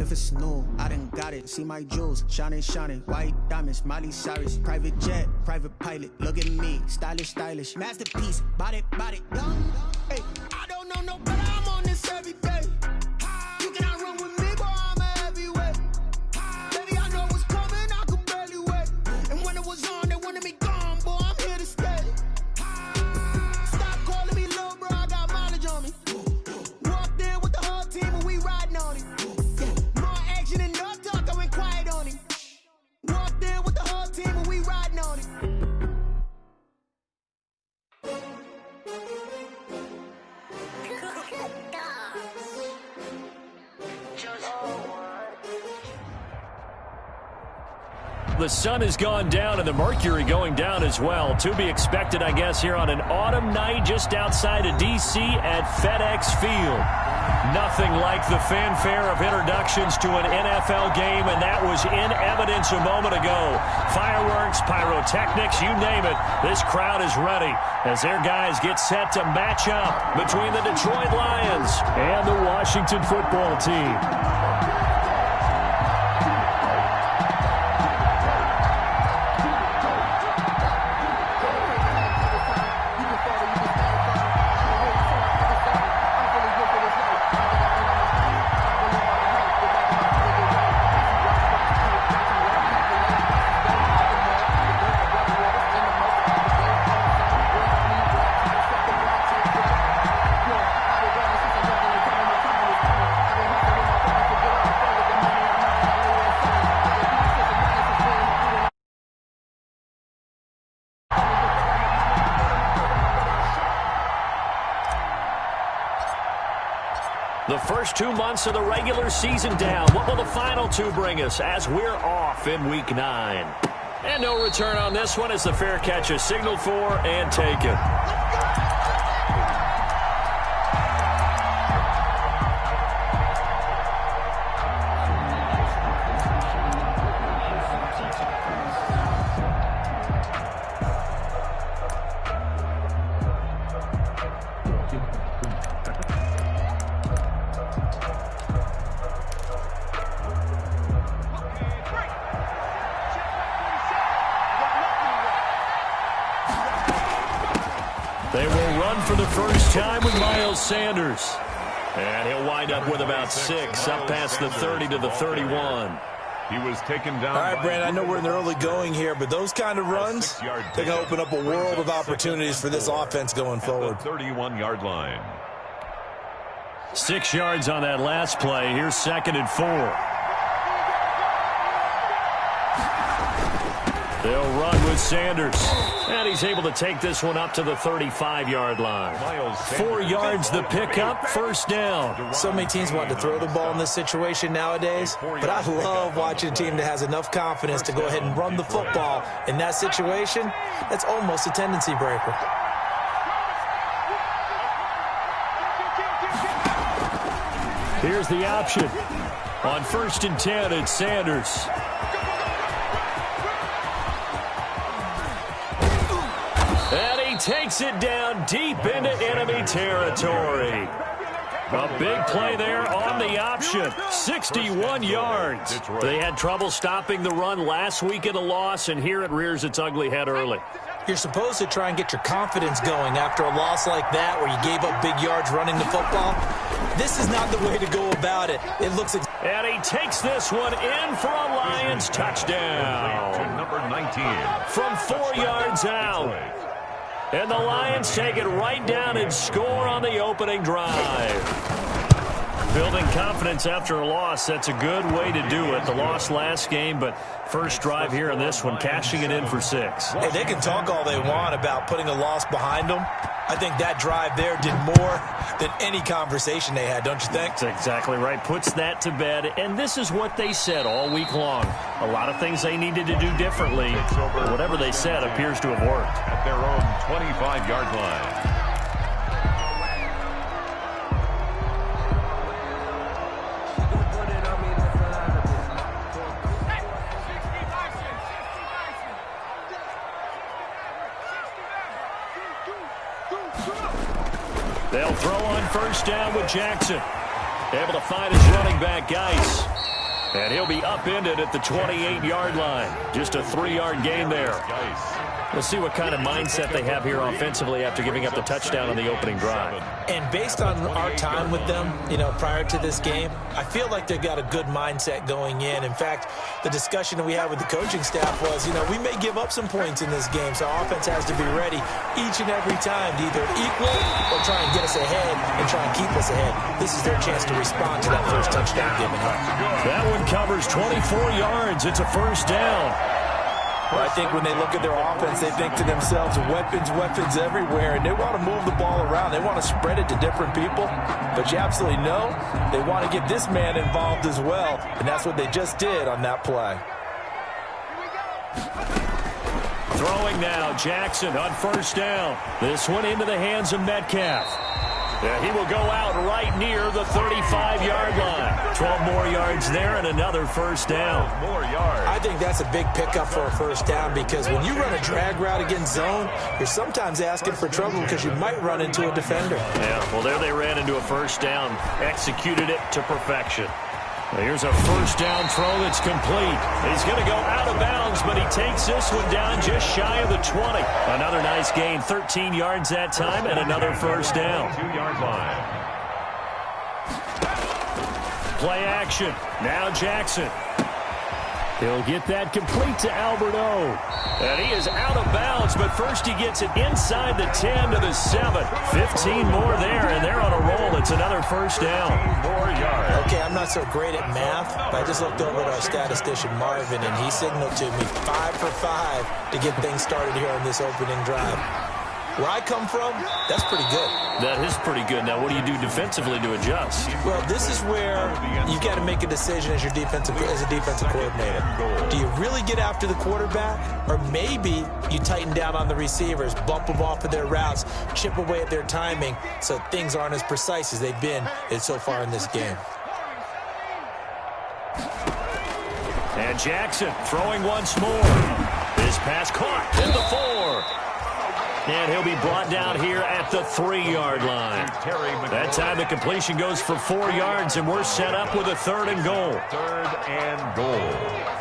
if it's new. I done got it. See my jewels, shining, shining. White diamonds, Miley Cyrus. Private jet, private pilot. Look at me, stylish, stylish. Masterpiece, body, body. Hey, I don't know no better. I'm on this every day. You cannot run with me, boy. I'm a heavyweight. Baby, I know what's coming. I could barely wait. And when it was on, they wanted me gone, boy. I'm here to stay. Stop calling me little bro. I got mileage on me. Walked in with the whole team and we riding on it. More action and no talk. I went quiet on it. Walked in with the whole team and we riding on it. The sun has gone down and the mercury going down as well. To be expected, I guess, here on an autumn night just outside of D.C. at FedEx Field. Nothing like the fanfare of introductions to an NFL game, and that was in evidence a moment ago. Fireworks, pyrotechnics, you name it. This crowd is ready as their guys get set to match up between the Detroit Lions and the Washington football team. The first 2 months of the regular season down. What will the final two bring us as we're off in Week 9? And no return on this one as the fair catch is signaled for and taken. They will run for the first time with Miles Sanders. And he'll wind up with about 6, up past the 30 to the 31. He was taken down. All right, Brandon, I know we're in the early going here, but those kind of runs, they're going to open up a world of opportunities for this offense going forward. 31-yard line. 6 yards on that last play. Here's 2nd and 4. They'll run with Sanders. And he's able to take this one up to the 35-yard line. 4 yards the pickup, first down. So many teams want to throw the ball in this situation nowadays, but I love watching a team that has enough confidence to go ahead and run the football in that situation. That's almost a tendency breaker. Here's the option. On 1st and 10, it's Sanders. And he takes it down deep into enemy territory. A big play there on the option. 61 yards. They had trouble stopping the run last week in a loss, and here it rears its ugly head early. You're supposed to try and get your confidence going after a loss like that where you gave up big yards running the football. This is not the way to go about it. It looks... And he takes this one in for a Lions touchdown. Number 19. From 4 yards out. And the Lions take it right down and score on the opening drive. Building confidence after a loss, that's a good way to do it. The loss last game, but first drive here in this one, cashing it in for 6. Hey, they can talk all they want about putting a loss behind them. I think that drive there did more than any conversation they had, don't you think? That's exactly right. Puts that to bed, and this is what they said all week long. A lot of things they needed to do differently. Whatever they said appears to have worked. At their own 25-yard line. They'll throw on first down with Jackson. Able to find his running back, Geis. And he'll be upended at the 28-yard line. Just a 3-yard gain there. We'll see what kind of mindset they have here offensively after giving up the touchdown on the opening drive. And based on our time with them, prior to this game, I feel like they've got a good mindset going in. In fact, the discussion that we had with the coaching staff was, we may give up some points in this game, so our offense has to be ready each and every time to either equal or try and get us ahead and try and keep us ahead. This is their chance to respond to that first touchdown given up. That one covers 24 yards. It's a first down. Well, I think when they look at their offense, they think to themselves, weapons everywhere, and they want to move the ball around. They want to spread it to different people, but you absolutely know they want to get this man involved as well, and that's what they just did on that play. Throwing now, Jackson on first down. This one into the hands of Metcalf. He will go out right near the 35-yard line. 12 more yards there and another first down. More yards. I think that's a big pickup for a first down because when you run a drag route against zone, you're sometimes asking for trouble because you might run into a defender. Yeah, well, there they ran into a first down. Executed it to perfection. Here's a first down throw that's complete. He's going to go out of bounds, but he takes this one down just shy of the 20. Another nice gain, 13 yards that time, and another first down. 2-yard line. Play action. Now Jackson. He'll get that complete to Alberto. And he is out of bounds, but first he gets it inside the 10 to the 7. 15 more there, and they're on a roll. It's another first down. 2 more yards. Okay, I'm not so great at math, but I just looked over at our statistician, Marvin, and he signaled to me 5 for 5 to get things started here on this opening drive. Where I come from, that's pretty good. That is pretty good. Now, what do you do defensively to adjust? Well, this is where you got to make a decision as a defensive coordinator. Do you really get after the quarterback, or maybe you tighten down on the receivers, bump them off of their routes, chip away at their timing, so things aren't as precise as they've been so far in this game. And Jackson throwing once more. This pass caught in the 4. And he'll be brought down here at the 3-yard line. That time the completion goes for 4 yards, and we're set up with a 3rd and goal. 3rd and goal.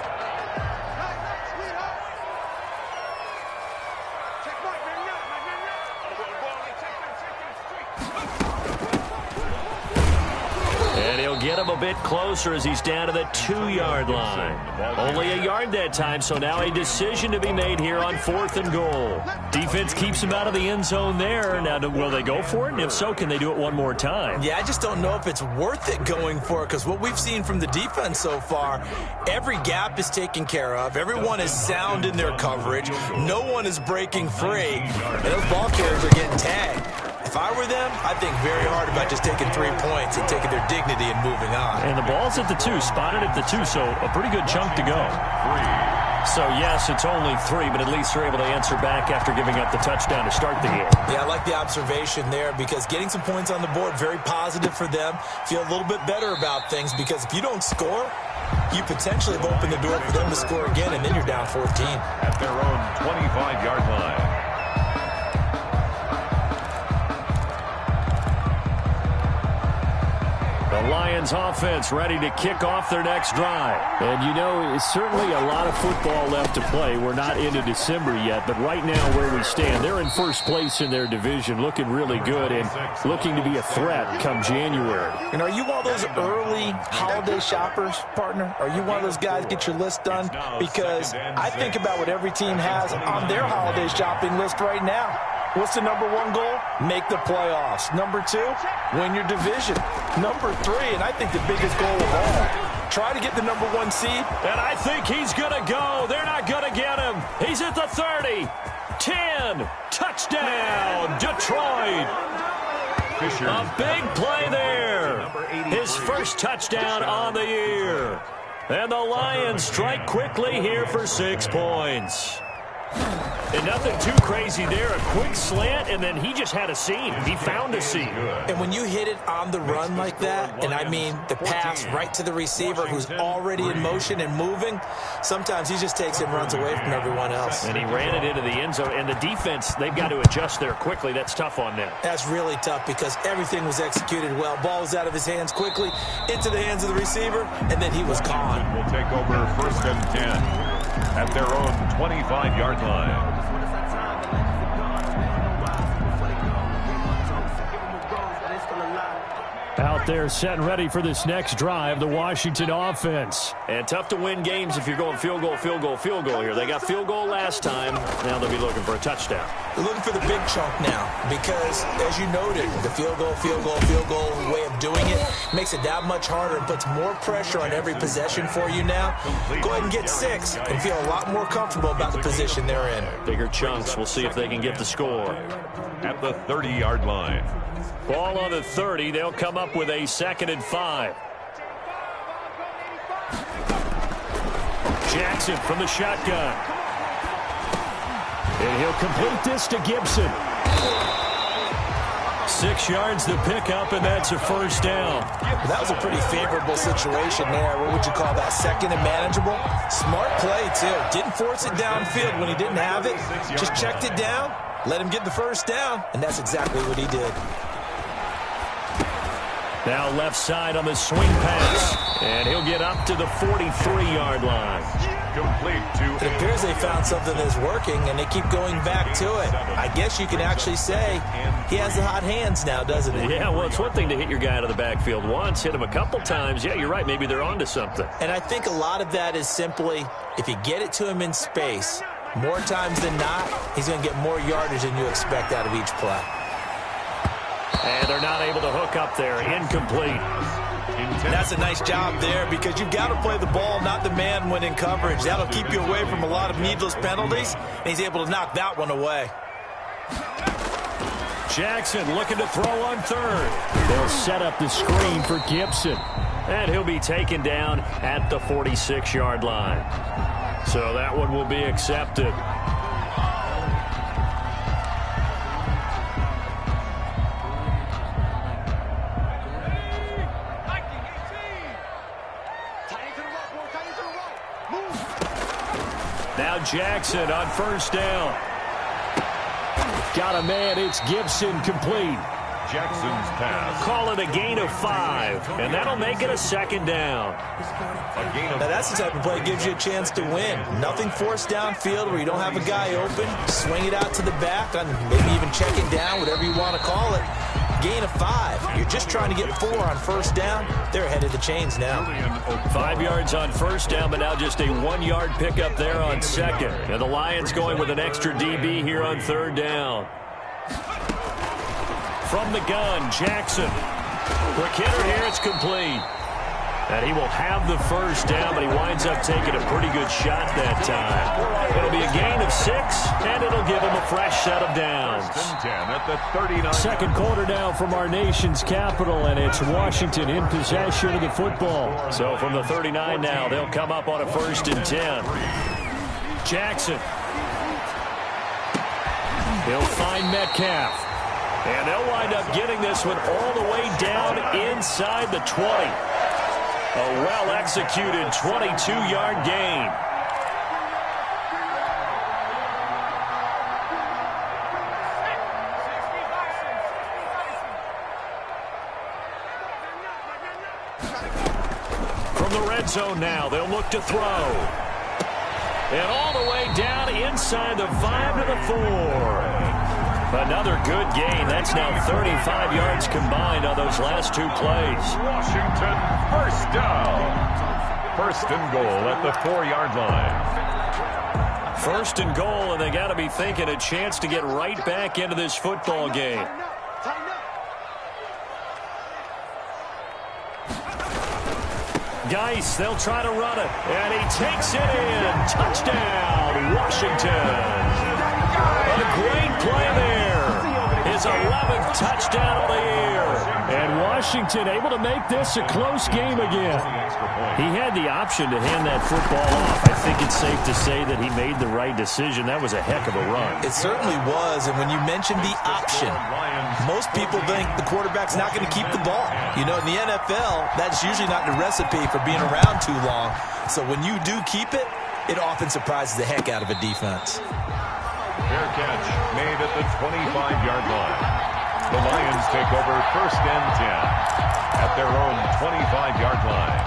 And he'll get him a bit closer as he's down to the 2-yard line. Only a yard that time, so now a decision to be made here on 4th and goal. Defense keeps him out of the end zone there. Now, will they go for it? And if so, can they do it one more time? Yeah, I just don't know if it's worth it going for it because what we've seen from the defense so far, every gap is taken care of. Everyone is sound in their coverage. No one is breaking free. And those ball carriers are getting tagged. If I were them, I'd think very hard about just taking 3 points and taking their dignity and moving on. And the ball's at the 2, spotted at the 2, so a pretty good chunk to go. 3. So, yes, it's only 3, but at least they're able to answer back after giving up the touchdown to start the game. Yeah, I like the observation there because getting some points on the board, very positive for them. Feel a little bit better about things because if you don't score, you potentially have opened the door for them to score again, and then you're down 14. At their own 25-yard line. The Lions offense ready to kick off their next drive. And, it's certainly a lot of football left to play. We're not into December yet, but right now where we stand, they're in first place in their division, looking really good and looking to be a threat come January. And are you one of those early holiday shoppers, partner? Are you one of those guys get your list done? Because I think about what every team has on their holiday shopping list right now. What's the number 1 goal? Make the playoffs. Number 2, win your division. Number 3, and I think the biggest goal of all, try to get the number 1 seed. And I think he's going to go. They're not going to get him. He's at the 30. 10. Touchdown, Detroit. A big play there. His first touchdown on the year. And the Lions strike quickly here for 6 points. And nothing too crazy there. A quick slant, and then he just had a seam. He found a seam. And when you hit it on the run like that, and I mean the pass right to the receiver who's already in motion and moving, sometimes he just takes it and runs away from everyone else. And he ran it into the end zone. And the defense, they've got to adjust there quickly. That's tough on them. That's really tough because everything was executed well. Ball was out of his hands quickly, into the hands of the receiver, and then he was gone. Will take over 1st and 10 at their own 25-yard line. Out there set and ready for this next drive, the Washington offense. And tough to win games if you're going field goal, field goal, field goal here. They got field goal last time. Now they'll be looking for a touchdown. They're looking for the big chunk now because, as you noted, the field goal way of doing it makes it that much harder and puts more pressure on every possession for you now. Go ahead and get 6 and feel a lot more comfortable about the position they're in. Bigger chunks. We'll see if they can get the score. At the 30-yard line. Ball on the 30. They'll come up with a 2nd and 5. Jackson from the shotgun. And he'll complete this to Gibson. 6 yards the pickup, and that's a first down. That was a pretty favorable situation there. What would you call that? 2nd and manageable? Smart play, too. Didn't force it downfield when he didn't have it. Just checked it down, let him get the first down, and that's exactly what he did. Now left side on the swing pass. And he'll get up to the 43-yard line. Complete to... It appears they found something that's working, and they keep going back to it. I guess you can actually say he has the hot hands now, doesn't he? Yeah, well, it's one thing to hit your guy out of the backfield once, hit him a couple times. Yeah, you're right. Maybe they're onto something. And I think a lot of that is simply if you get it to him in space, more times than not, he's going to get more yardage than you expect out of each play. And they're not able to hook up there. Incomplete. That's a nice job there because you've got to play the ball, not the man when in coverage. That'll keep you away from a lot of needless penalties, and he's able to knock that one away. Jackson looking to throw on 3rd. They'll set up the screen for Gibson. And he'll be taken down at the 46-yard line. So that one will be accepted. Now Jackson on 1st down. Got a man. It's Gibson complete. Jackson's pass. Call it a gain of 5, and that'll make it a 2nd down. Now that's the type of play that gives you a chance to win. Nothing forced downfield where you don't have a guy open. Swing it out to the back, and maybe even check it down, whatever you want to call it. Gain of 5. You're just trying to get 4 on 1st down. They're ahead of the chains now. 5 yards on 1st down, but now just a 1-yard pickup there on 2nd. And the Lions going with an extra DB here on 3rd down. From the gun, Jackson. Quick hitter here, it's complete. And he will have the 1st down, but he winds up taking a pretty good shot that time. It'll be a gain of 6, and it'll give him a fresh set of downs. 1st and 10 at the 39. Second quarter now from our nation's capital, and it's Washington in possession of the football. So from the 39 now, they'll come up on a 1st and 10. Jackson. He'll find Metcalf. And they'll wind up getting this one all the way down inside the 20. A well-executed 22-yard gain. From the red zone now, they'll look to throw. And all the way down inside the 5 to the 4. Another good gain. That's now 35 yards combined on those last 2 plays. Washington, 1st down. 1st and goal at the 4-yard line. 1st and goal, and they got to be thinking a chance to get right back into this football game. Geis, they'll try to run it, and he takes it in. Touchdown, Washington. A great play there. his 11th touchdown of the year. And Washington able to make this a close game again. He had the option to hand that football off. I think it's safe to say that he made the right decision. That was a heck of a run. It certainly was, and when you mentioned the option, most people think the quarterback's not going to keep the ball. You know, in the NFL, that's usually not the recipe for being around too long. So when you do keep it, it often surprises the heck out of a defense. Fair catch made at the 25-yard line. The Lions take over 1st and 10 at their own 25-yard line.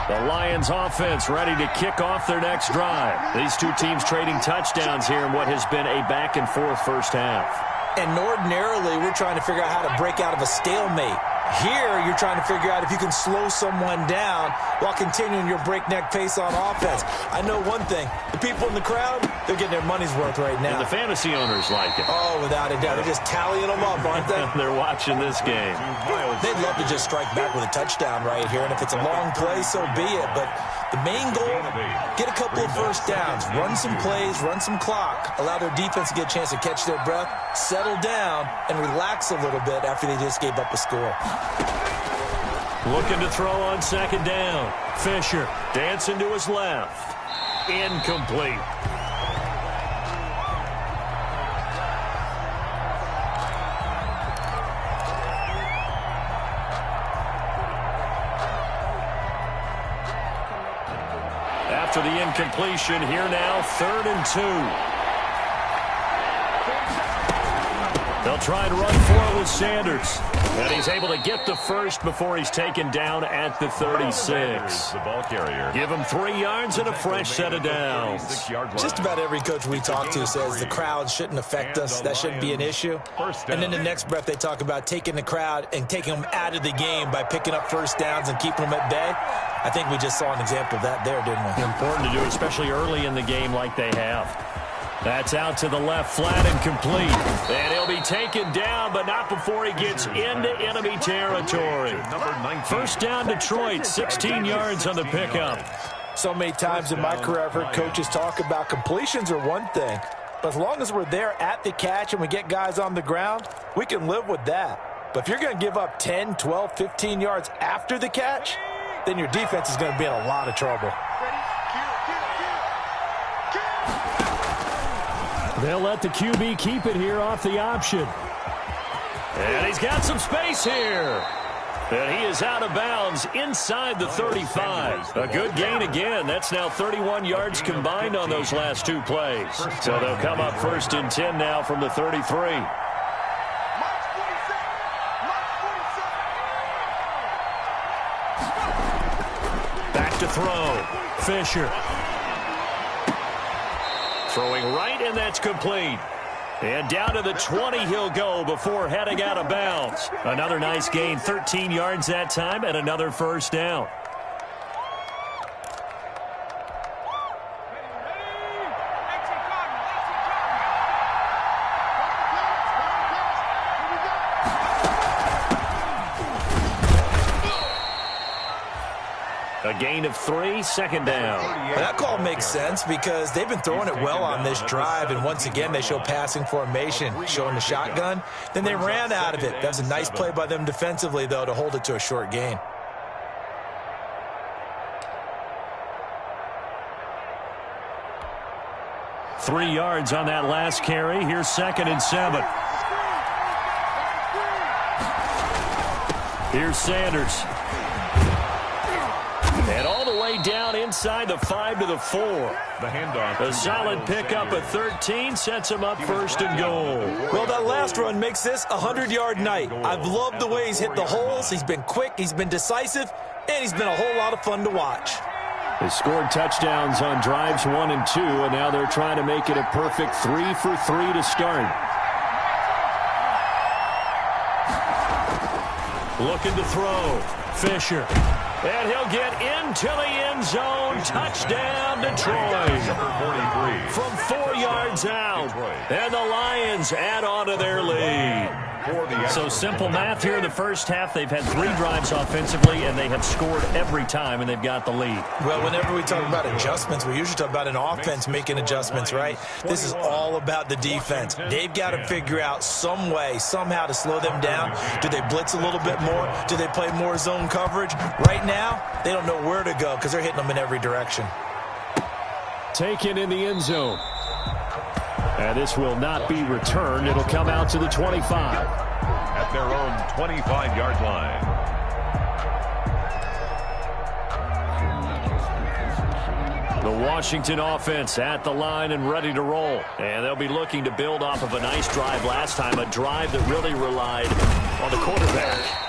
The Lions offense ready to kick off their next drive. These two teams trading touchdowns here in what has been a back-and-forth first half. And ordinarily, we're trying to figure out how to break out of a stalemate. Here, you're trying to figure out if you can slow someone down while continuing your breakneck pace on offense. I know one thing. The people in the crowd, they're getting their money's worth right now. And the fantasy owners like it. Oh, without a doubt. They're just tallying them up, aren't they? They're watching this game. They'd love to just strike back with a touchdown right here. And if it's a long play, so be it. But the main goal, get a couple of first downs. Run some plays, run some clock. Allow their defense to get a chance to catch their breath, settle down, and relax a little bit after they just gave up a score. Looking to throw on 2nd down. Fisher dancing to his left. Incomplete. After the incompletion, here now, 3rd and 2. They'll try to run for it with Sanders. And he's able to get the first before he's taken down at the 36. The ball carrier. Give him 3 yards and a fresh set of downs. Just about every coach we talk to says the crowd shouldn't affect us. That shouldn't be an issue. And then the next breath they talk about taking the crowd and taking them out of the game by picking up first downs and keeping them at bay. I think we just saw an example of that there, didn't we? Important to do, especially early in the game like they have. That's out to the left, flat and complete. And he'll be taken down, but not before he gets into enemy territory. 1st down, Detroit, 16 yards on the pickup. So many times in my career, I've heard coaches talk about completions are one thing. But as long as we're there at the catch and we get guys on the ground, we can live with that. But if you're going to give up 10, 12, 15 yards after the catch, then your defense is going to be in a lot of trouble. They'll let the QB keep it here off the option. And he's got some space here. And he is out of bounds inside the 35. A good gain again. That's now 31 yards combined on those last 2 plays. So they'll come up 1st and 10 now from the 33. Back to throw. Fisher. Throwing right, and that's complete. And down to the 20 he'll go before heading out of bounds. Another nice gain, 13 yards that time, and another 1st down. A gain of 3, 2nd down. That call makes sense because they've been throwing it well on this drive, and once again they show passing formation, showing the shotgun. Then they ran out of it. That's a nice play by them defensively, though, to hold it to a short gain. Three yards on that last carry. Here's 2nd and 7. Here's Sanders. And all the way down inside the 5 to the 4. The handoff. A solid pickup at 13 sets him up 1st and goal. Well, that last run makes this a 100-yard night. I've loved the way he's hit the holes. He's been quick, he's been decisive, and he's been a whole lot of fun to watch. They scored touchdowns on drives 1 and 2, and now they're trying to make it a perfect 3 for 3 to start. Looking to throw. Fisher. And he'll get into the end zone. Touchdown, Detroit. From 4 yards out. And the Lions add on to their lead. for the So simple math here in the first half. They've had 3 drives offensively, and they have scored every time, and they've got the lead. Well, whenever we talk about adjustments, we usually talk about an offense making adjustments, right? This is all about the defense. They've got to figure out some way, somehow to slow them down. Do they blitz a little bit more? Do they play more zone coverage? Right now, they don't know where to go because they're hitting them in every direction. Taken in the end zone. And this will not be returned. It'll come out to the 25. At their own 25-yard line. The Washington offense at the line and ready to roll. And they'll be looking to build off of a nice drive last time, a drive that really relied on the quarterback.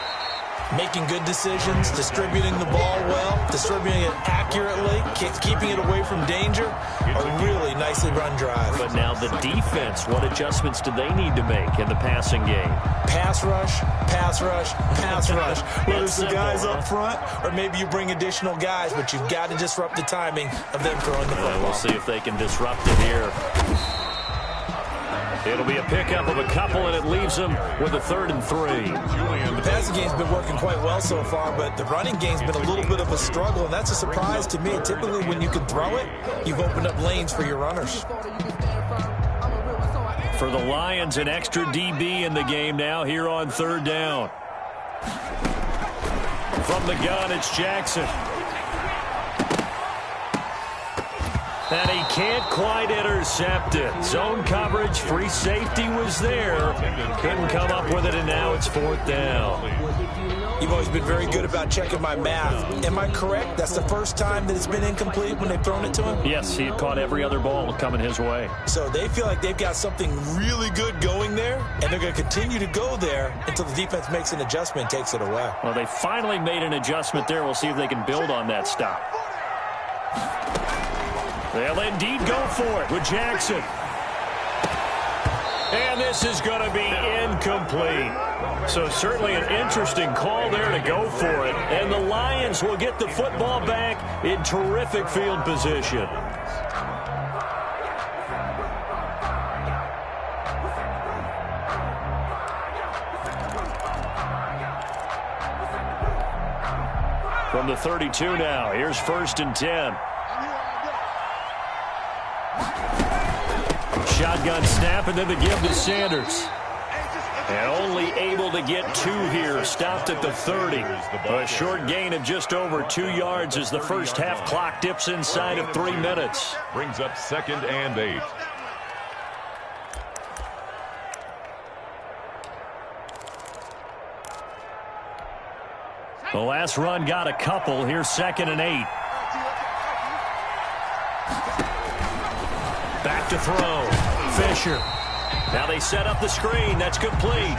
Making good decisions, distributing the ball well, distributing it accurately, keeping it away from danger. A really nicely run drive. But now the defense, what adjustments do they need to make in the passing game? Pass rush, pass rush, pass rush. Whether it's the guys up front or maybe you bring additional guys, but you've got to disrupt the timing of them throwing the football. We'll see if they can disrupt it here. It'll be a pickup of a couple, and it leaves them with a 3rd and 3. The passing game's been working quite well so far, but the running game's been a little bit of a struggle, and that's a surprise to me. Typically, when you can throw it, you've opened up lanes for your runners. For the Lions, an extra DB in the game now here on 3rd down. From the gun, it's Jackson. And he can't quite intercept it. Zone coverage, free safety was there. Couldn't come up with it, and now it's 4th down. You've always been very good about checking my math. Am I correct? That's the first time that it's been incomplete when they've thrown it to him? Yes, he had caught every other ball coming his way. So they feel like they've got something really good going there, and they're going to continue to go there until the defense makes an adjustment and takes it away. Well, they finally made an adjustment there. We'll see if they can build on that stop. They'll indeed go for it with Jackson. And this is going to be incomplete. So certainly an interesting call there to go for it. And the Lions will get the football back in terrific field position. From the 32 now, here's 1st and 10. Shotgun snap, and then the give to Sanders. And only able to get 2 here. Stopped at the 30. A short gain of just over 2 yards as the first half clock dips inside of 3 minutes. Brings up 2nd and 8. The last run got a couple. Here's 2nd and 8. Back to throw. Fisher. Now they set up the screen. That's complete.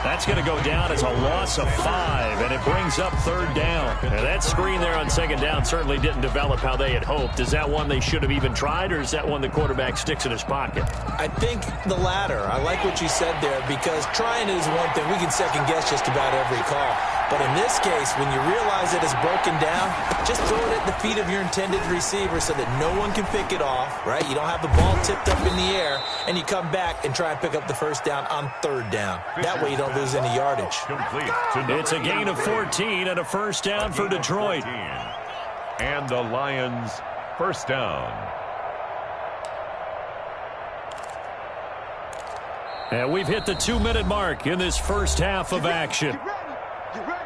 That's going to go down as a loss of 5, and it brings up 3rd down. And that screen there on 2nd down certainly didn't develop how they had hoped. Is that one they should have even tried, or is that one the quarterback sticks in his pocket? I think the latter. I like what you said there, because trying is one thing. We can second-guess just about every call. But in this case, when you realize it is broken down, just throw it at the feet of your intended receiver so that no one can pick it off, right? You don't have the ball tipped up in the air, and you come back and try and pick up the 1st down on 3rd down. That way you don't lose any yardage. It's a gain of 14 and a 1st down for Detroit. And the Lions 1st down. And we've hit the 2-minute mark in this first half of action. You ready?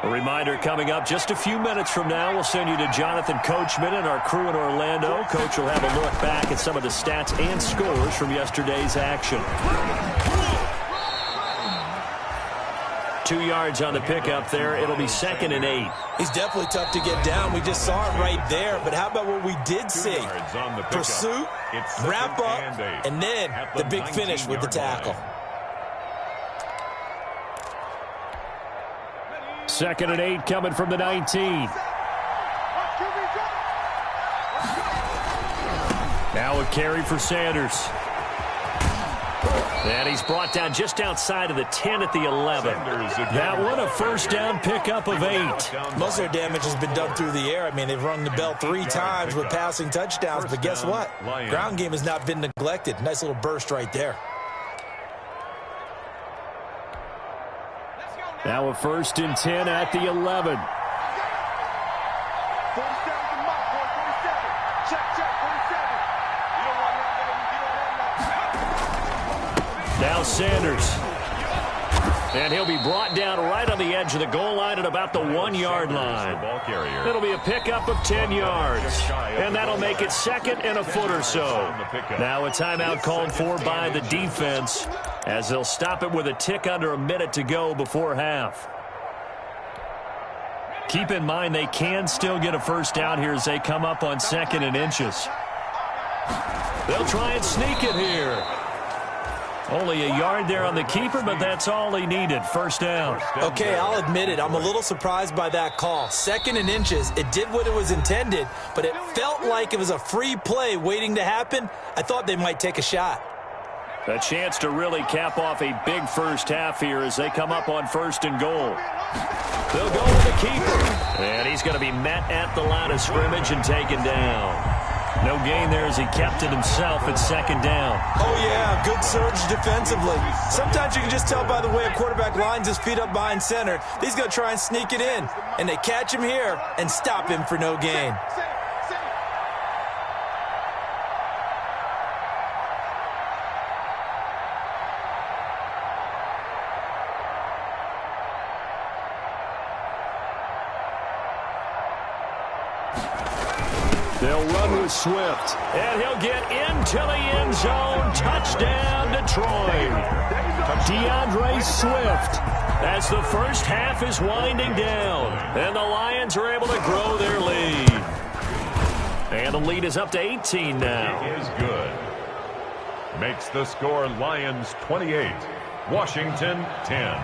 A reminder coming up just a few minutes from now, we'll send you to Jonathan Coachman and our crew in Orlando. Coach will have a look back at some of the stats and scores from yesterday's action. 2 yards on the pickup there. It'll be 2nd and 8. He's definitely tough to get down. We just saw it right there. But how about what we did see? Pursuit, wrap up, and then the big finish with the tackle. 2nd and 8 coming from the 19. Now a carry for Sanders. And he's brought down just outside of the 10 at the 11. That one a first down pickup of 8. Most of their damage has been done through the air. I mean, they've rung the bell 3 times with passing touchdowns, but guess what? Ground game has not been neglected. Nice little burst right there. Now a first and 10 at the 11. Now Sanders. And he'll be brought down right on the edge of the goal line at about the 1-yard line. It'll be a pickup of 10 yards. And that'll make it second and a foot or so. Now a timeout called for by the defense as they'll stop it with a tick under a minute to go before half. Keep in mind they can still get a first down here as they come up on 2nd and inches. They'll try and sneak it here. Only a yard there on the keeper, but that's all he needed. First down. Okay, I'll admit it. I'm a little surprised by that call. 2nd and inches. It did what it was intended, but it felt like it was a free play waiting to happen. I thought they might take a shot. A chance to really cap off a big first half here as they come up on 1st and goal. They'll go with the keeper. And he's going to be met at the line of scrimmage and taken down. No gain there as he kept it himself at 2nd down. Oh, yeah, good surge defensively. Sometimes you can just tell by the way a quarterback lines his feet up behind center. He's going to try and sneak it in. And they catch him here and stop him for no gain. They'll run with Swift, and he'll get into the end zone. Touchdown, Detroit. DeAndre Swift as the first half is winding down, and the Lions are able to grow their lead. And the lead is up to 18 now. He is good. Makes the score Lions 28, Washington 10.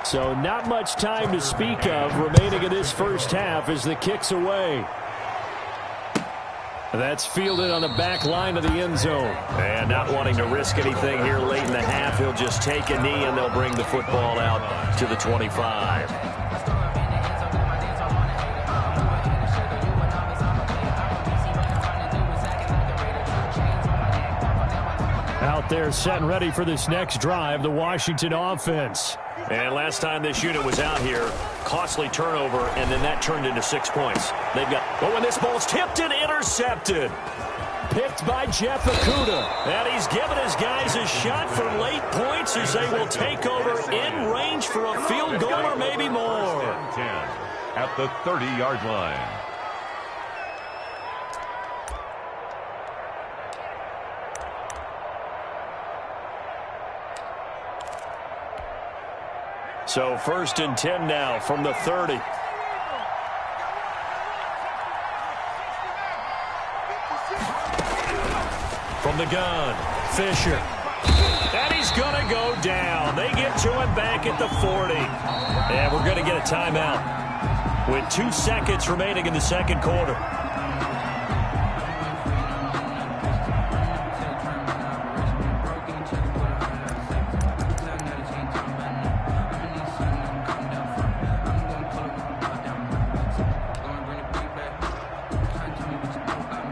So not much time to speak of remaining in this first half as the kick's away. That's fielded on the back line of the end zone. And not wanting to risk anything here late in the half, he'll just take a knee and they'll bring the football out to the 25. Out there set and ready for this next drive, the Washington offense. And last time this unit was out here, costly turnover, and then that turned into 6 points. They've got, but when this ball's tipped and intercepted. Picked by Jeff Okudah. And he's given his guys a shot for late points as they will take over in range for a field goal or maybe more. 10 at the 30-yard line. So 1st and 10 now from the 30. From the gun, Fisher. And he's going to go down. They get to him back at the 40. And we're going to get a timeout with 2 seconds remaining in the second quarter.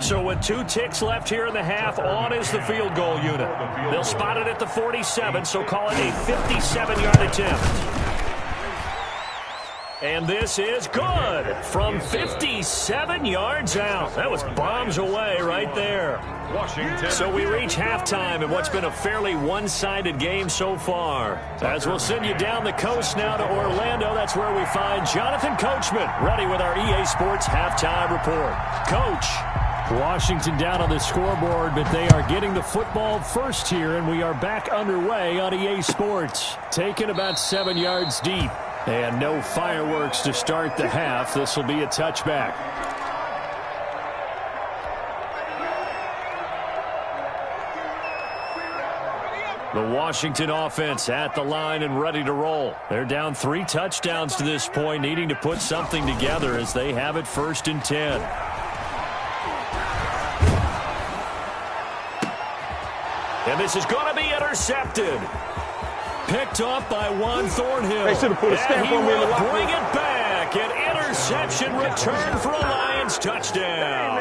So with 2 ticks left here in the half, on is the field goal unit. They'll spot it at the 47, so call it a 57-yard attempt. And this is good from 57 yards out. That was bombs away right there. Washington. So we reach halftime in what's been a fairly one-sided game so far. As we'll send you down the coast now to Orlando, that's where we find Jonathan Coachman ready with our EA Sports halftime report. Coach. Washington down on the scoreboard, but they are getting the football first here, and we are back underway on EA Sports. Taken about 7 yards deep, and no fireworks to start the half. This will be a touchback. The Washington offense at the line and ready to roll. They're down 3 touchdowns to this point, needing to put something together as they have it 1st and 10. And this is going to be intercepted. Picked up by Juan Thornhill. They should have put a stamp on me in the locker room. Bring it back. An interception return for a Lions touchdown.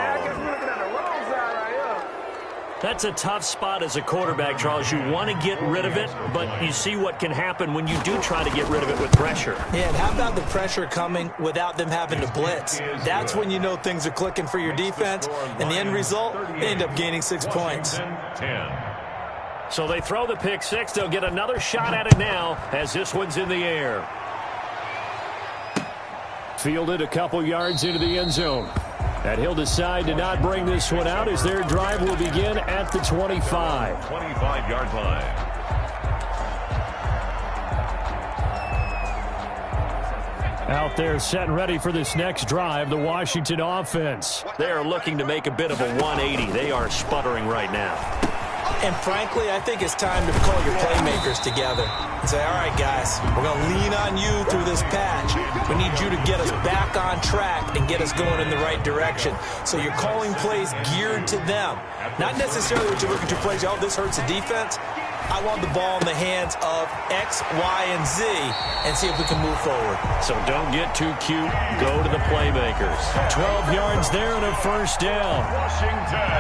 That's a tough spot as a quarterback, Charles. You want to get rid of it, but you see what can happen when you do try to get rid of it with pressure. Yeah, and how about the pressure coming without them having to blitz? That's when you know things are clicking for your defense, and the end result, they end up gaining 6 points. So they throw the pick six. They'll get another shot at it now as this one's in the air. Fielded a couple yards into the end zone. And he'll decide to not bring this one out as their drive will begin at the 25. 25-yard line. Out there set and ready for this next drive, the Washington offense. They are looking to make a bit of a 180. They are sputtering right now. And frankly, I think it's time to call your playmakers together and say, all right, guys, we're going to lean on you through this patch. We need you to get us back on track and get us going in the right direction. So you're calling plays geared to them. Not necessarily what you're looking to plays, oh, this hurts the defense. I want the ball in the hands of X, Y, and Z and see if we can move forward. So don't get too cute. Go to the playmakers. 12 yards there and a first down.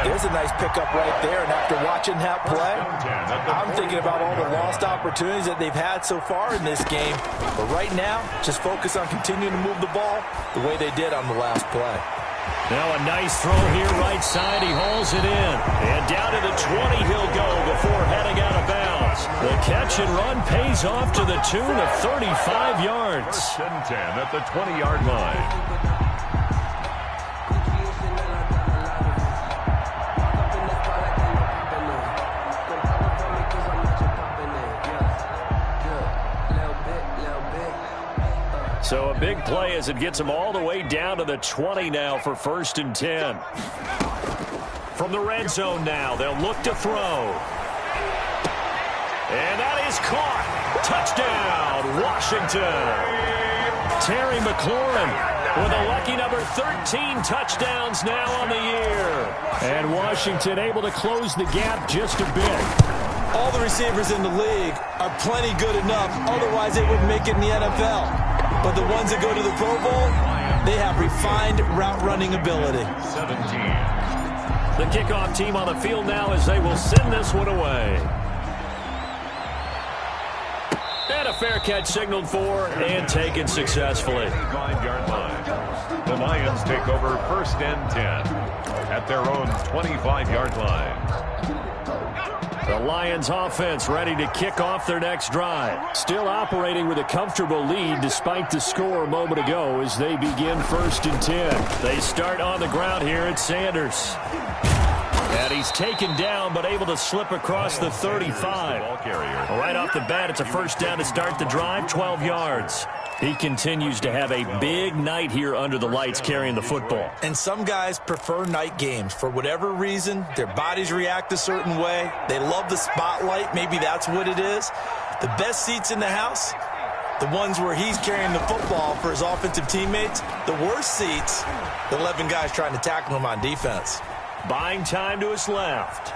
There's a nice pickup right there, and after watching that play, I'm thinking about all the lost opportunities that they've had so far in this game. But right now, just focus on continuing to move the ball the way they did on the last play. Now a nice throw here right side. He hauls it in. And down to the 20 he'll go before heading out of bounds. The catch and run pays off to the tune of 35 yards. 1st and 10 at the 20-yard line. So a big play as it gets him all the way down to the 20 now for 1st and 10. From the red zone now, they'll look to throw. And that is caught. Touchdown, Washington. Terry McLaurin with a lucky number 13 touchdowns now on the year. And Washington able to close the gap just a bit. All the receivers in the league are plenty good enough. Otherwise, they wouldn't make it in the NFL. But the ones that go to the Pro Bowl, they have refined route running ability. 17. The kickoff team on the field now as they will send this one away. And a fair catch signaled for and taken successfully. 25-yard line. The Lions take over 1st and 10 at their own 25-yard line. The Lions offense ready to kick off their next drive. Still operating with a comfortable lead despite the score a moment ago as they begin 1st and 10. They start on the ground here at Sanders. And he's taken down but able to slip across the 35. Right off the bat, it's a first down to start the drive, 12 yards. He continues to have a big night here under the lights carrying the football. And some guys prefer night games. For whatever reason, their bodies react a certain way. They love the spotlight. Maybe that's what it is. The best seats in the house, the ones where he's carrying the football for his offensive teammates. The worst seats, the 11 guys trying to tackle him on defense. Buying time to his left.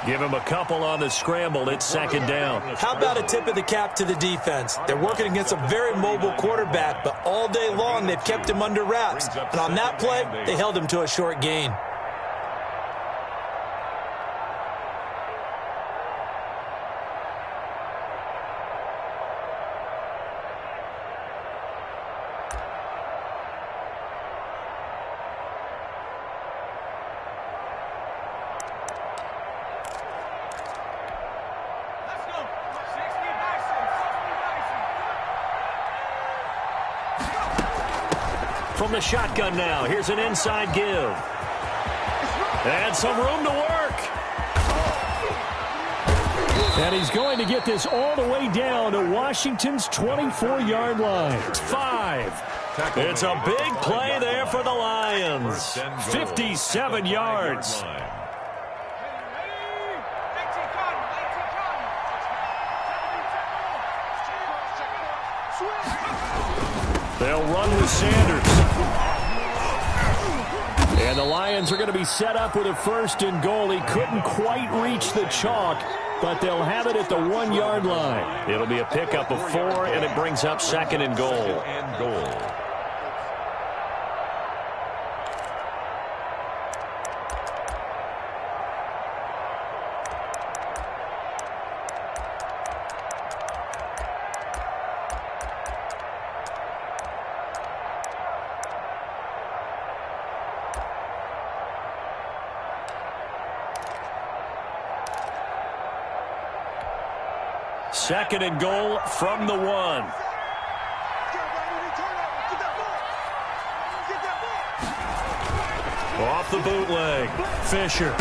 Give him a couple on the scramble. It's 2nd down. How about a tip of the cap to the defense? They're working against a very mobile quarterback, but all day long they've kept him under wraps. And on that play, they held him to a short gain. From the shotgun now, here's an inside give. And some room to work. And he's going to get this all the way down to Washington's 24-yard line. It's 5. It's a big play there for the Lions. 57 yards. They'll run with Sanders. And the Lions are going to be set up with a 1st and goal. He couldn't quite reach the chalk, but they'll have it at the 1-yard line. It'll be a pickup of 4, and it brings up 2nd and goal. Second and goal from the 1. Off the bootleg. Fisher.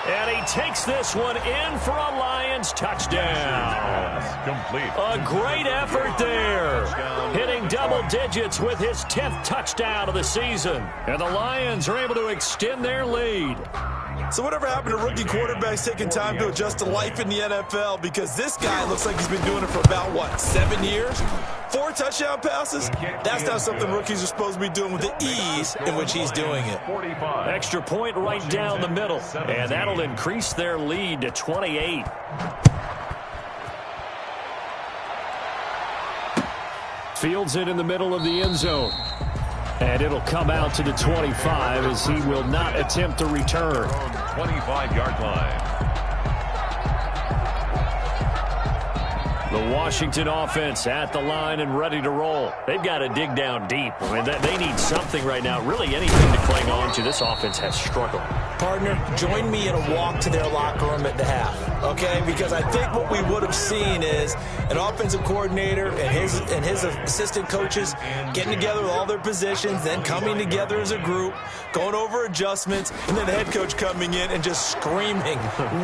And he takes this one in for a Lions touchdown. Complete. A great effort there. Hitting double digits with his 10th touchdown of the season. And the Lions are able to extend their lead. So whatever happened to rookie quarterbacks taking time to adjust to life in the NFL? Because this guy looks like he's been doing it for about, 7 years? 4 touchdown passes? That's not something rookies are supposed to be doing with the ease in which he's doing it. Extra point right down the middle. And that'll increase their lead to 28. Fields it in the middle of the end zone. And it'll come out to the 25 as he will not attempt to return. 25-yard line. The Washington offense at the line and ready to roll. They've got to dig down deep. I mean, they need something right now, really anything to cling on to. This offense has struggled. Partner, join me in a walk to their locker room at the half, okay? Because I think what we would have seen is an offensive coordinator and his assistant coaches getting together with all their positions, then coming together as a group, going over adjustments, and then the head coach coming in and just screaming,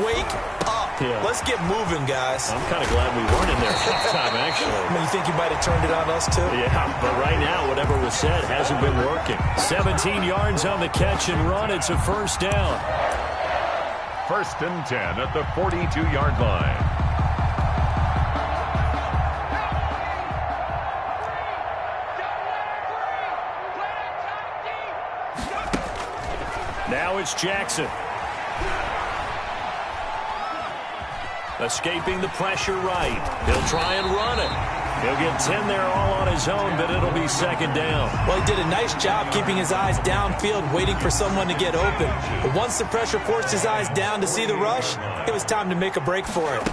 "Wake up. Yeah. Let's get moving, guys." I'm kind of glad we weren't in there at halftime, actually. I mean, you think you might have turned it on us, too? Yeah, but right now, whatever was said hasn't been working. 17 yards on the catch and run. It's a 1st down. 1st and 10 at the 42-yard line. Now it's Jackson. Escaping the pressure right. He'll try and run it. He'll get 10 there all on his own, but it'll be 2nd down. Well, he did a nice job keeping his eyes downfield, waiting for someone to get open. But once the pressure forced his eyes down to see the rush, it was time to make a break for it.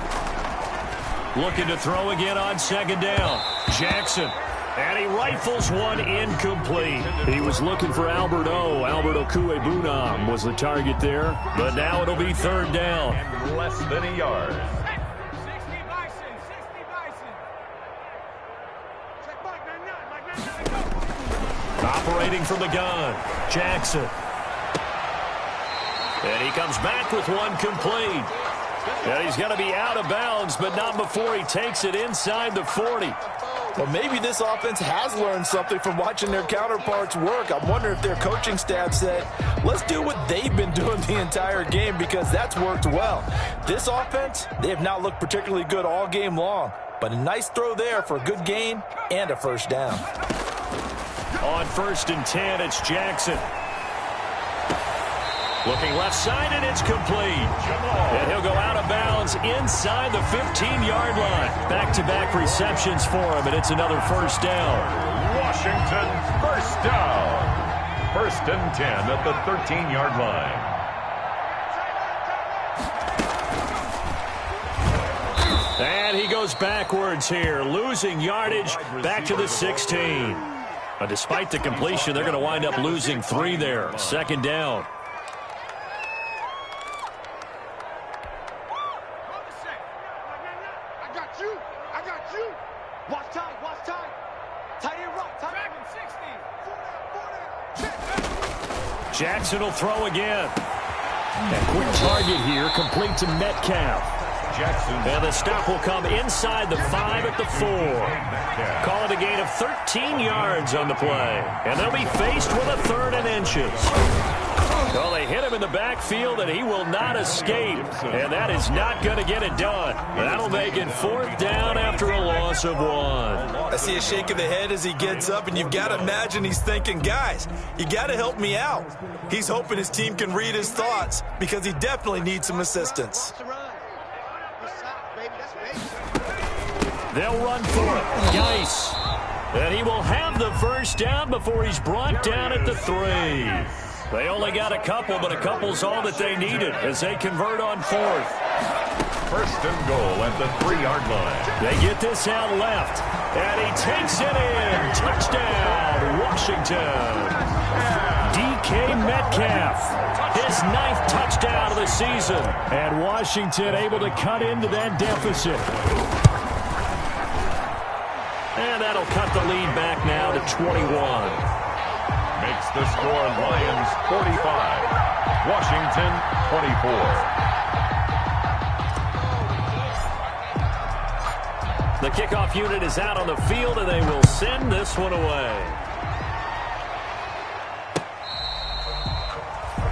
Looking to throw again on 2nd down. Jackson. And he rifles one incomplete. He was looking for Albert Okuebunam was the target there. But now it'll be 3rd down. And less than a yard. Operating from the gun. Jackson. And he comes back with one complete. And he's going to be out of bounds, but not before he takes it inside the 40. Well, maybe this offense has learned something from watching their counterparts work. I'm wondering if their coaching staff said, let's do what they've been doing the entire game, because that's worked well. This offense, they have not looked particularly good all game long, but a nice throw there for a good gain and a 1st down. On 1st and 10, it's Jackson. Looking left side, and it's complete. And he'll go out of bounds inside the 15-yard line. Back-to-back receptions for him, and it's another 1st down. Washington, 1st down. 1st and 10 at the 13-yard line. And he goes backwards here, losing yardage back to the 16. Despite the completion, they're going to wind up losing 3 there. 2nd down. Jackson will throw again. And quick target here, complete to Metcalf. Jackson. And the stop will come inside the 5 at the 4. Call it a gain of 13 yards on the play. And they'll be faced with a 3rd and inches. Well, they hit him in the backfield, and he will not escape. And that is not going to get it done. That'll make it 4th down after a loss of 1. I see a shake of the head as he gets up, and you've got to imagine he's thinking, guys, you got to help me out. He's hoping his team can read his thoughts because he definitely needs some assistance. They'll run for it. Geis. And he will have the first down before he's brought down at the 3. They only got a couple, but a couple's all that they needed as they convert on 4th. 1st and goal at the 3-yard line. They get this out left, and he takes it in. Touchdown, Washington. DK Metcalf, his 9th touchdown of the season. And Washington able to cut into that deficit. And that'll cut the lead back now to 21. Makes the score Lions 45, Washington 24. The kickoff unit is out on the field, and they will send this one away.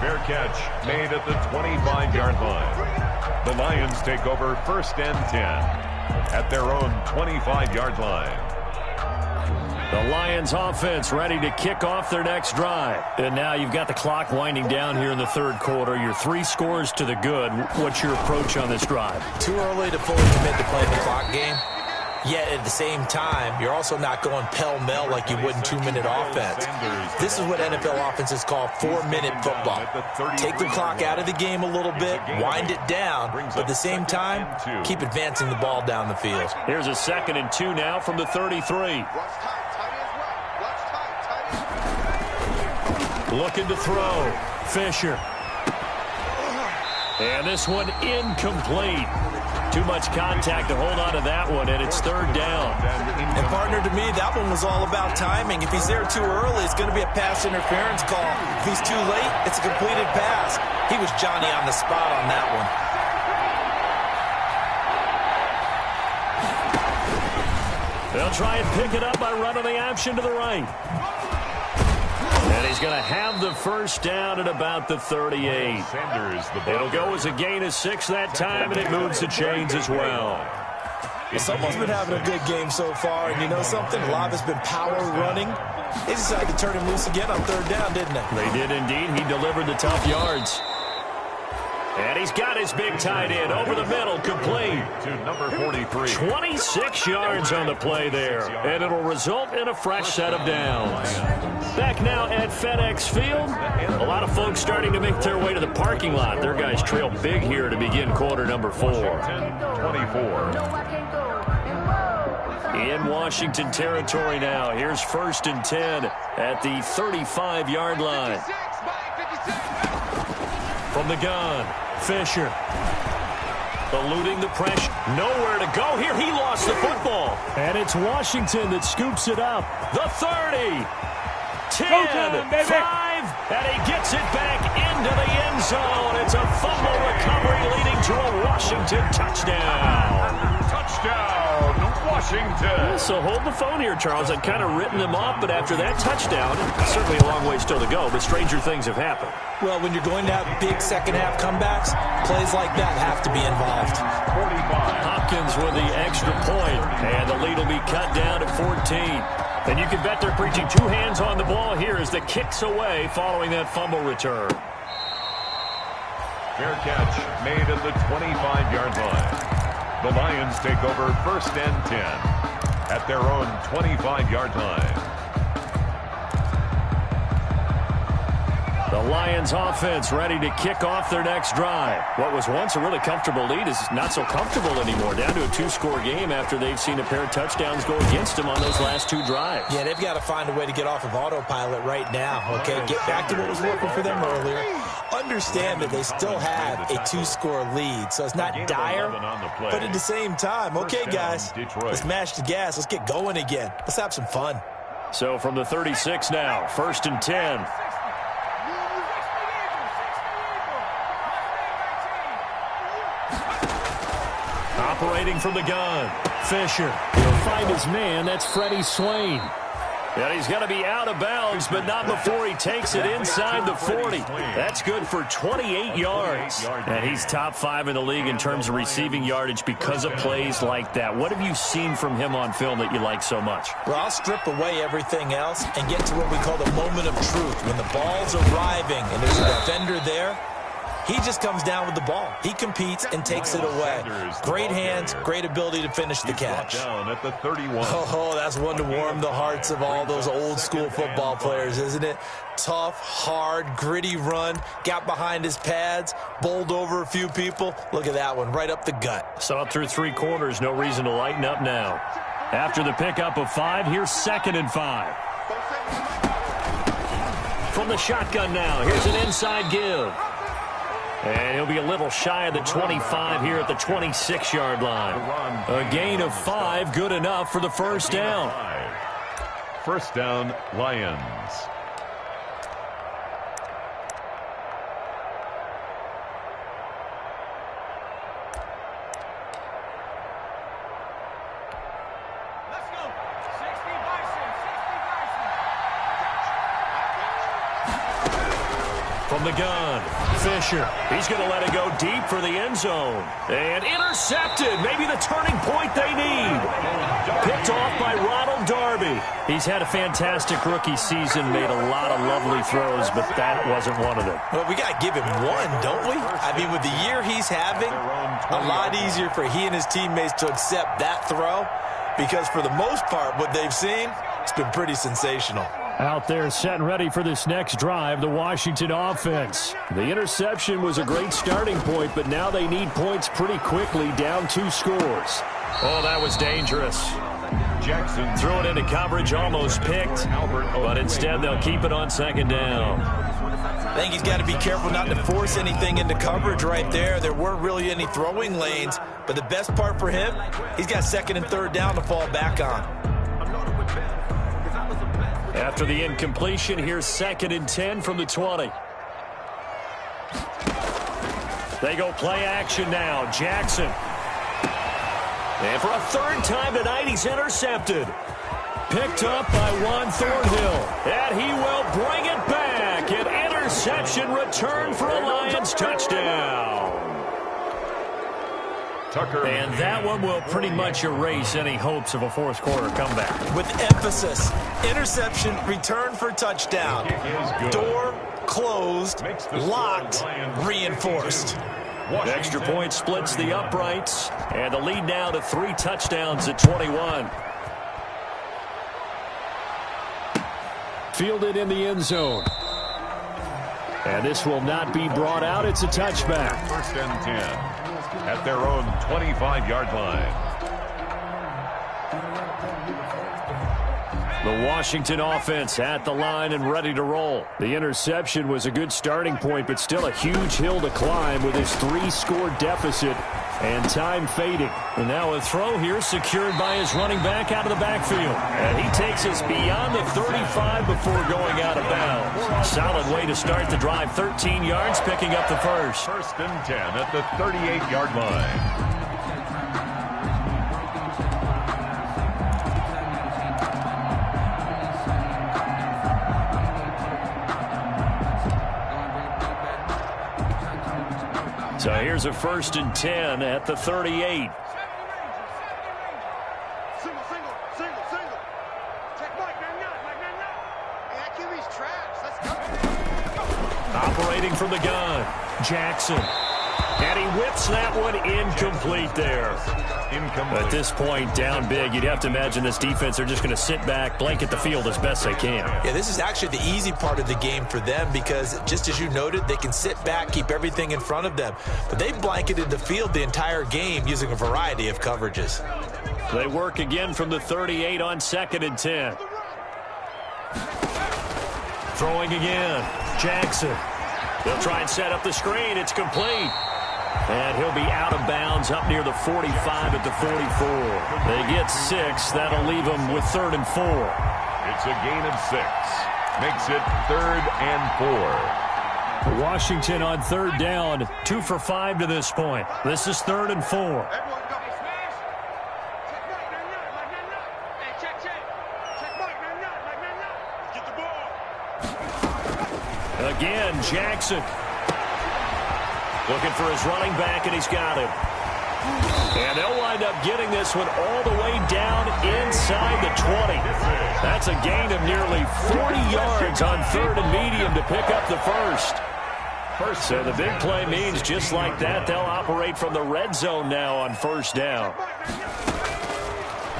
Fair catch made at the 25-yard line. The Lions take over 1st and 10 at their own 25-yard line. The Lions offense ready to kick off their next drive. And now you've got the clock winding down here in the 3rd quarter. Your 3 scores to the good. What's your approach on this drive? Too early to fully commit to playing the clock game. Yet at the same time, you're also not going pell-mell like you would in 2-minute offense. This is what NFL offenses call 4-minute football. Take the clock out of the game a little bit, wind it down, but at the same time, keep advancing the ball down the field. Here's a 2nd and 2 now from the 33. Looking to throw. Fisher. And this one incomplete. Too much contact to hold on to that one, and it's 3rd down. And, partner, to me, that one was all about timing. If he's there too early, it's going to be a pass interference call. If he's too late, it's a completed pass. He was Johnny on the spot on that one. They'll try and pick it up by running the option to the right. And he's going to have the first down at about the 38. It'll go as a gain of 6 that time, and it moves the chains as well. Someone's been having a good game so far, and you know something? A lot of it's been power running. They decided to turn him loose again on 3rd down, didn't they? They did indeed. He delivered the tough yards. And he's got his big tight end over the middle, complete. To number 43. 26 yards on the play there. And it'll result in a fresh set of downs. Back now at FedEx Field. A lot of folks starting to make their way to the parking lot. Their guys trail big here to begin quarter number 4. 24. In Washington territory now. Here's 1st and 10 at the 35-yard line. From the gun, Fisher. Eluding the pressure. Nowhere to go here. He lost the football. And it's Washington that scoops it up. The 30. 10, 5, and he gets it back into the end zone. It's a fumble recovery leading to a Washington touchdown. Touchdown, Washington. So hold the phone here, Charles. I'd kind of written them off, but after that touchdown, certainly a long way still to go, but stranger things have happened. Well, when you're going to have big second-half comebacks, plays like that have to be involved. 45. Hopkins with the extra point, and the lead will be cut down to 14. And you can bet they're preaching 2 hands on the ball here as the kick's away following that fumble return. Fair catch made at the 25-yard line. The Lions take over 1st and 10 at their own 25-yard line. The Lions offense ready to kick off their next drive. What was once a really comfortable lead is not so comfortable anymore. Down to a 2-score game after they've seen a pair of touchdowns go against them on those last 2 drives. Yeah, they've got to find a way to get off of autopilot right now, okay? Get back to what was working for them earlier. Understand that they still have a 2-score lead, so it's not dire, but at the same time, okay, guys, let's mash the gas. Let's get going again. Let's have some fun. So from the 36 now, 1st and 10. Operating from the gun, Fisher. He'll find his man. That's Freddie Swain. And he's going to be out of bounds, but not before he takes it inside the 40. That's good for 28 yards. And he's top 5 in the league in terms of receiving yardage because of plays like that. What have you seen from him on film that you like so much? Well, I'll strip away everything else and get to what we call the moment of truth. When the ball's arriving and there's a defender there, he just comes down with the ball. He competes and takes it away. Great hands, great ability to finish the catch. Down at the 31. Oh, that's one to warm the hearts of all those old school football players, isn't it? Tough, hard, gritty run, got behind his pads, bowled over a few people. Look at that one, right up the gut. Saw it through 3 quarters, no reason to lighten up now. After the pickup of 5, here's 2nd and 5. From the shotgun now, here's an inside give. And he'll be a little shy of the 25 here at the 26-yard line. A gain of 5, good enough for the first down. First down, Lions. From the gun, Fisher. He's going to let it go deep for the end zone. And intercepted. Maybe the turning point they need. Picked off by Ronald Darby. He's had a fantastic rookie season, made a lot of lovely throws, but that wasn't one of them. Well, we got to give him one, don't we? I mean, with the year he's having, a lot easier for he and his teammates to accept that throw because for the most part, what they've seen, it's been pretty sensational. Out there set and ready for this next drive, the Washington offense. The interception was a great starting point, but now they need points pretty quickly, down 2 scores. Oh, that was dangerous. Jackson threw it into coverage, almost picked, but instead they'll keep it on 2nd down. I think he's got to be careful not to force anything into coverage right there. There weren't really any throwing lanes, but the best part for him, he's got 2nd and 3rd down to fall back on. After the incompletion, here's 2nd and 10 from the 20. They go play action now. Jackson. And for a 3rd time tonight, he's intercepted. Picked up by Juan Thornhill. And he will bring it back. An interception return for a Lions touchdown. Tucker. And that one will pretty much erase any hopes of a 4th quarter comeback. With emphasis, interception, return for touchdown. Door closed, locked, reinforced. Extra point splits the uprights, and the lead now to 3 touchdowns at 21. Fielded in the end zone. And this will not be brought out. It's a touchback. 1st and 10. At their own 25-yard line. The Washington offense at the line and ready to roll. The interception was a good starting point, but still a huge hill to climb with his 3-score deficit and time fading. And now a throw here secured by his running back out of the backfield. And he takes us beyond the 35 before going out of bounds. Solid way to start the drive. 13 yards, picking up the first. 1st and 10 at the 38-yard line. So here's a 1st and 10 at the 38. Operating from the gun, Jackson. And he whips that one incomplete there. At this point, down big, you'd have to imagine this defense are just going to sit back, blanket the field as best they can. Yeah, this is actually the easy part of the game for them because, just as you noted, they can sit back, keep everything in front of them. But they've blanketed the field the entire game using a variety of coverages. They work again from the 38 on 2nd and 10. Throwing again, Jackson. They'll try and set up the screen. It's complete. And he'll be out of bounds up near the 45 at the 44. They get 6. That'll leave them with 3rd and 4. It's a gain of 6. Makes it 3rd and 4. Washington on 3rd down. 2 for 5 to this point. This is 3rd and 4. again. Jackson looking for his running back, and he's got him. And they'll wind up getting this one all the way down inside the 20. That's a gain of nearly 40 yards on 3rd and medium to pick up the first. So the big play means just like that, they'll operate from the red zone now on 1st down.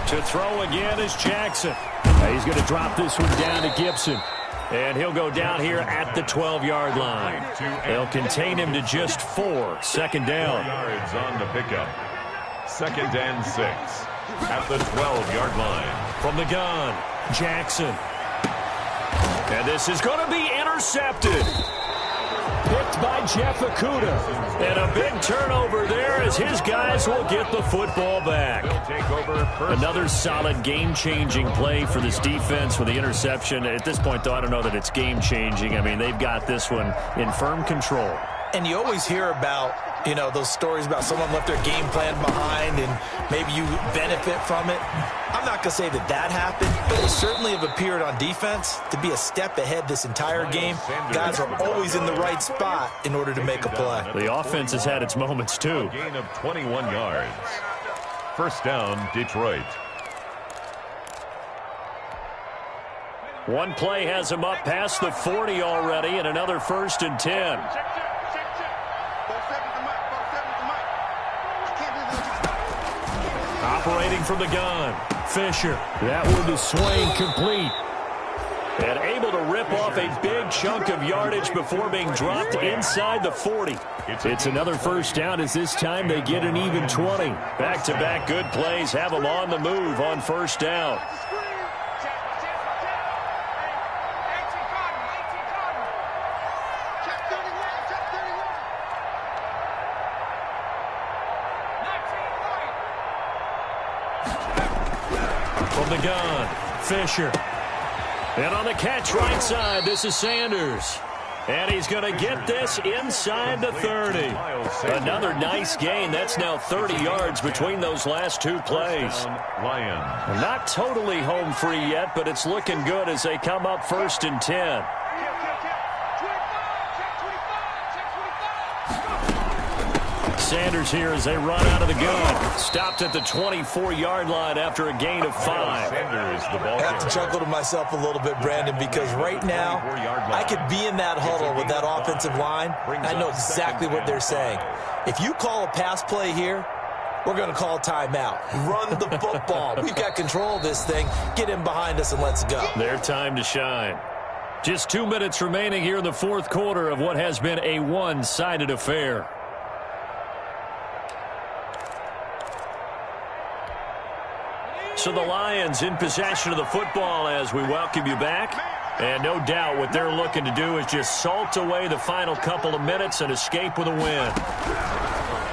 To throw again is Jackson. He's going to drop this one down to Gibson. And he'll go down here at the 12-yard line. They'll contain him to just 4. 2nd down. 4 yards on the pickup. 2nd and 6 at the 12-yard line. From the gun, Jackson. And this is going to be intercepted. Picked by Jeff Okudah. And a big turnover there as his guys will get the football back. Another solid game-changing play for this defense with the interception. At this point, though, I don't know that it's game-changing. I mean, they've got this one in firm control. And you always hear about, you know, those stories about someone left their game plan behind and maybe you benefit from it. I'm not going to say that that happened, but they certainly have appeared on defense to be a step ahead this entire game. Guys are always in the right spot in order to make a play. The offense has had its moments, too. A gain of 21 yards. 1st down, Detroit. One play has him up past the 40 already, and another 1st and 10. Operating from the gun, Fisher. That one to Swain, complete. And able to rip off a big chunk of yardage before being dropped inside the 40. It's another 1st down as this time they get an even 20. Back-to-back good plays have them on the move on 1st down. From the gun, Fisher. And on the catch right side, this is Sanders. And he's going to get this inside the 30. Another nice gain. That's now 30 yards between those last 2 plays. Not totally home free yet, but it's looking good as they come up 1st and 10. Sanders here as they run out of the gun. Stopped at the 24-yard line after a gain of 5. Sanders, the ball I have to chuckle to myself a little bit, Brandon, because right now I could be in that huddle with that offensive line. I know exactly what they're saying. If you call a pass play here, we're going to call timeout. Run the football. We've got control of this thing. Get in behind us and let's go. Their time to shine. Just 2 minutes remaining here in the 4th quarter of what has been a one-sided affair. So the Lions in possession of the football as we welcome you back. And no doubt what they're looking to do is just salt away the final couple of minutes and escape with a win.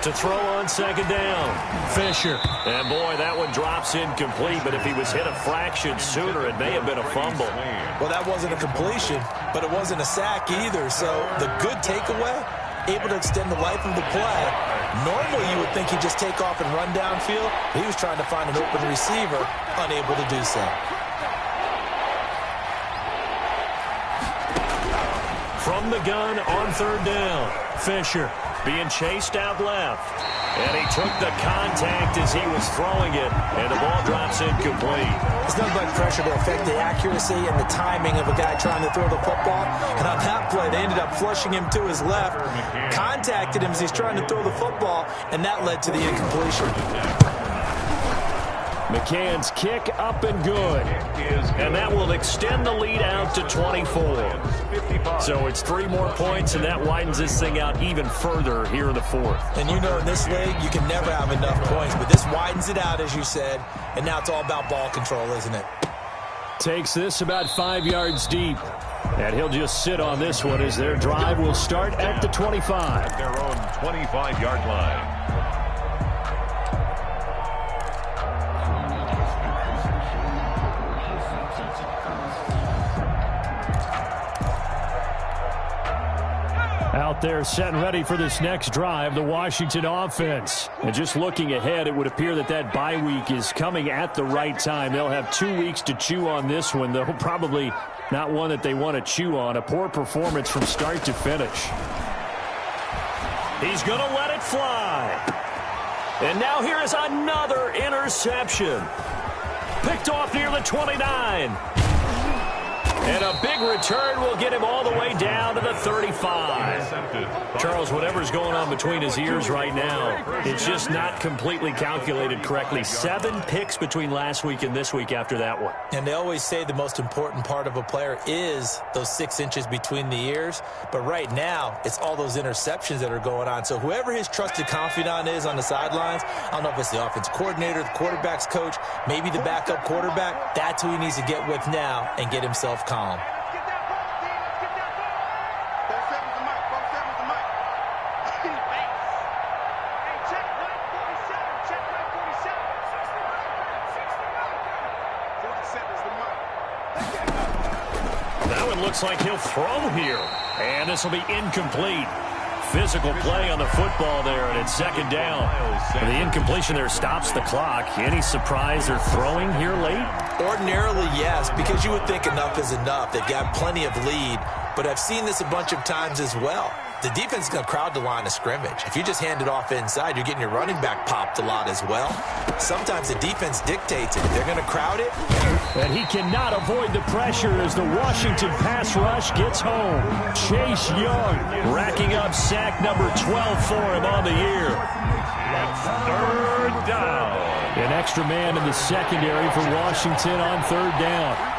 To throw on 2nd down, Fisher. And boy, that one drops incomplete, but if he was hit a fraction sooner, it may have been a fumble. Well, that wasn't a completion, but it wasn't a sack either. So the good takeaway, able to extend the life of the play. Normally, you would think he'd just take off and run downfield. He was trying to find an open receiver, unable to do so. From the gun on 3rd down, Fisher being chased out left. And he took the contact as he was throwing it, and the ball drops incomplete. It's nothing but pressure to affect the accuracy and the timing of a guy trying to throw the football. And on that play, they ended up flushing him to his left, contacted him as he's trying to throw the football, and that led to the incompletion. McCann's kick up and good. And that will extend the lead out to 24. So it's 3 more points, and that widens this thing out even further here in the 4th. And you know in this league, you can never have enough points, but this widens it out, as you said, and now it's all about ball control, isn't it? Takes this about 5 yards deep. And he'll just sit on this one as their drive will start at the 25. At their own 25-yard line. out there set and ready for this next drive, the Washington offense. And just looking ahead, it would appear that bye week is coming at the right time. They'll have 2 weeks to chew on this one, though probably not one that they want to chew on. A poor performance from start to finish. He's going to let it fly. And now here is another interception. Picked off near the 29. And a big return will get him all the way down to the 35. Charles, whatever's going on between his ears right now, it's just not completely calculated correctly. 7 picks between last week and this week after that one. And they always say the most important part of a player is those 6 inches between the ears. But right now, it's all those interceptions that are going on. So whoever his trusted confidant is on the sidelines, I don't know if it's the offense coordinator, the quarterback's coach, maybe the backup quarterback, that's who he needs to get with now and get himself calm. That one looks like he'll throw here. And this will be incomplete. Physical play on the football there, and it's second down. And the incompletion there stops the clock. Any surprise they're throwing here late? Ordinarily, yes, because you would think enough is enough. They've got plenty of lead, but I've seen this a bunch of times as well. The defense is going to crowd the line of scrimmage. If you just hand it off inside, you're getting your running back popped a lot as well. Sometimes the defense dictates it. If they're going to crowd it. And he cannot avoid the pressure as the Washington pass rush gets home. Chase Young racking up sack number 12 for him on the year. Third down. An extra man in the secondary for Washington on third down.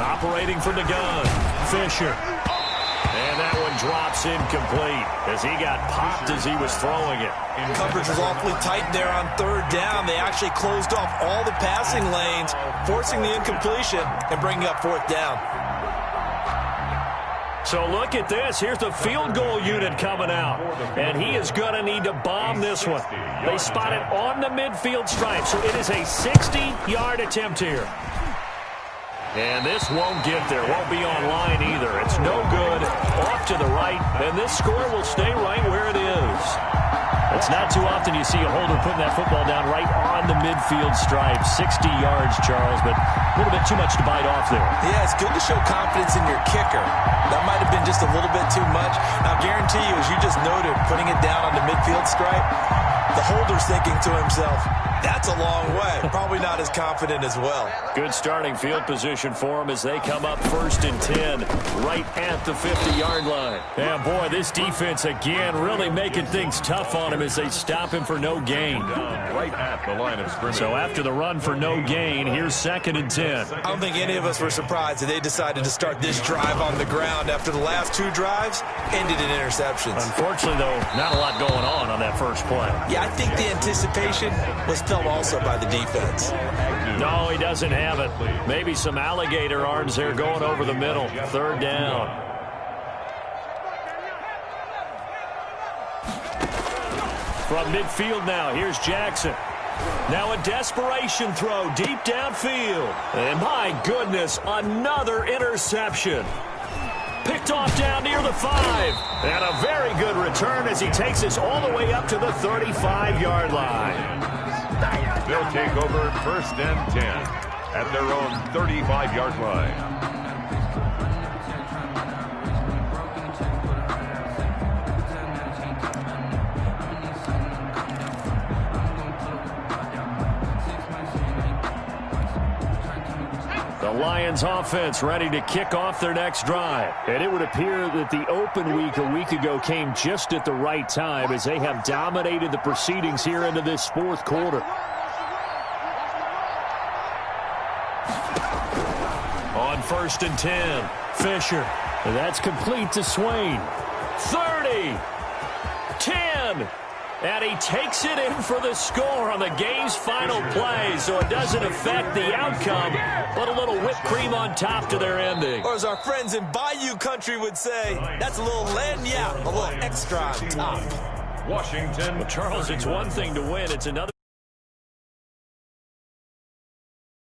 Operating from the gun, Fisher. And that one drops incomplete as he got popped as he was throwing it. Coverage was awfully tight there on third down. They actually closed off all the passing lanes, forcing the incompletion and bringing up fourth down. So look at this. Here's the field goal unit coming out. And he is going to need to bomb this one. They spot it on the midfield stripe. So it is a 60-yard attempt here. And this won't get there. Won't be on line either. It's no good. Off to the right. And this score will stay right where it is. It's not too often you see a holder putting that football down right on the midfield stripe. 60 yards, Charles, but a little bit too much to bite off there. Yeah, it's good to show confidence in your kicker. That might have been just a little bit too much. I'll guarantee you, as you just noted, putting it down on the midfield stripe, the holder's thinking to himself, that's a long way. Probably not as confident as well. Good starting field position for him as they come up 1st and 10 right at the 50-yard line. And boy, this defense again really making things tough on him as they stop him for no gain. Right at the line of scrimmage. So after the run for no gain, here's 2nd and 10. I don't think any of us were surprised that they decided to start this drive on the ground after the last 2 drives ended in interceptions. Unfortunately, though, not a lot going on that first play. Yeah, I think the anticipation was felt also by the defense. No, he doesn't have it. Maybe some alligator arms there going over the middle. 3rd down. From midfield now, here's Jackson. Now a desperation throw deep downfield. And my goodness, another interception. Picked off down near the 5. And a very good return as he takes us all the way up to the 35-yard line. They'll take over 1st and 10 at their own 35-yard line. The Lions offense ready to kick off their next drive. And it would appear that the open week a week ago came just at the right time as they have dominated the proceedings here into this 4th quarter. On 1st and 10, Fisher. And that's complete to Swain. 30, 10. And he takes it in for the score on the game's final play, so it doesn't affect the outcome, but a little whipped cream on top to their ending. Or as our friends in Bayou country would say, that's a little lagniappe, a little extra on top. Washington. Well, Charles, it's one thing to win. It's another.